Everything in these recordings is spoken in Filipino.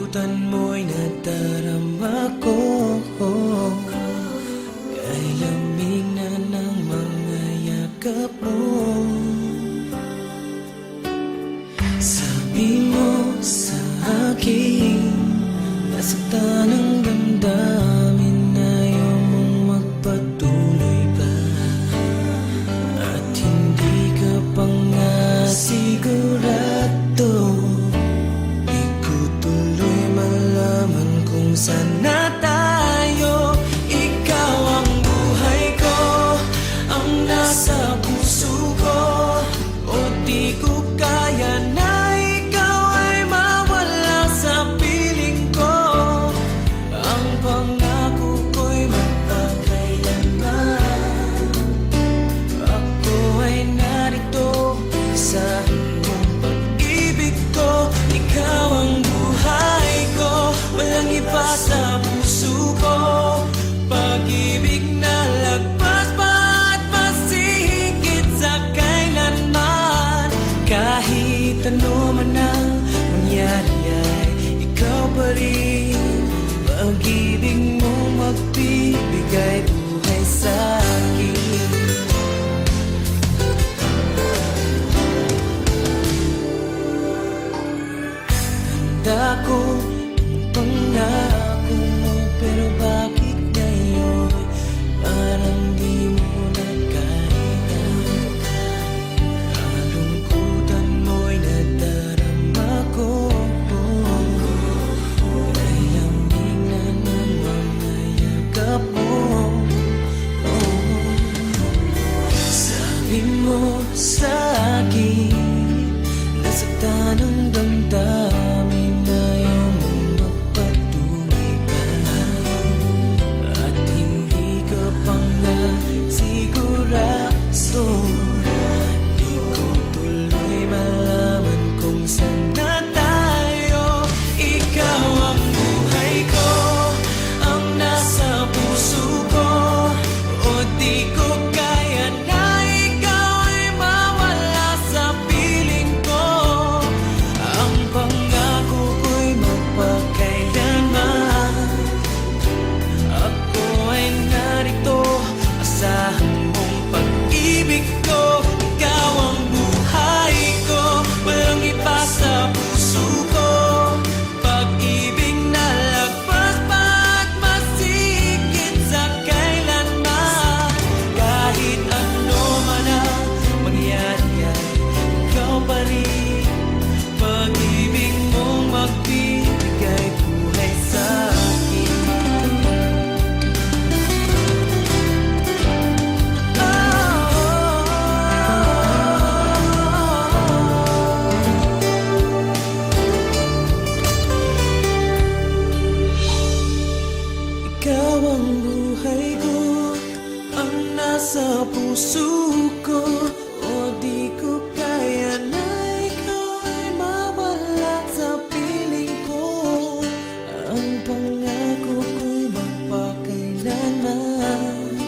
kalungkutan mo'y nadarama ko. Kay lamig na ng mga yakap mo. Sabi mo sa akin, nasaktan ang damdamin, ayaw mong magpatuloy pa. At hindi ka pa nga sigurado. Di ko tuloy malaman kung saan na tayo. Ikaw ang buhay ko, ang nasa puso ko. O di ko kaya na ikaw ay mawala sa piling ko. Ang pangako ko'y magpakailanman. Ako ay narito sa iyong pag-ibig ko. Ikaw ang buhay ko, walang iba sa puso ko. Pag-ibig na lagpas pa at masihigit sa kailanman. Kahit ano man ang mangyari ay ikaw pa rin. Pag-ibig mo magbibigay buhay sa akin. Handa ko ang pangako mo, pero bakit ngayon parang di mo na kaya? Kalungkutan mo'y nadarama ko. Kay lamig na ng mga yakap mo. Sabi mo sa akin, nasaktan ang damdamin, ayaw mong magpatuloy pa. At hindi ka pa nga sigurado. Di ko tuloy malaman kung saan na tayo. Ikaw ang buhay ko, ang nasa puso ko. O di ko kaya na ikaw ay mawala sa piling ko. Ang pangako ko'y magpakailanman. Ako ay narito, asahan mong pag-ibig ko. Ikaw ang buhay ko, walang iba sa puso ko. Pag-ibig na lagpas pa at masigit sa kailanman. Kahit ano man ang mangyari ay ikaw pa rin. Pag-ibig mong magbibigay buhay sa akin. Ikaw ang buhay ko, ang nasa puso ko. O di ko kaya na ikaw ay mawala sa piling ko. Ang pangako ko'y magpakailanman.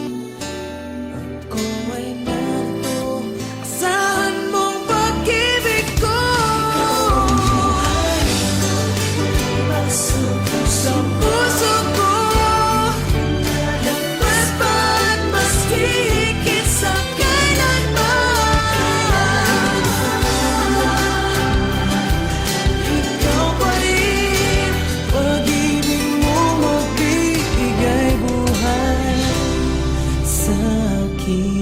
Ako ay narito, asahan mong pag-ibig ko. Sa puso ko, lagpas pa at mas higit sa kailanman. Ikaw pa rin, pag-ibig mo magbibigay buhay sa akin.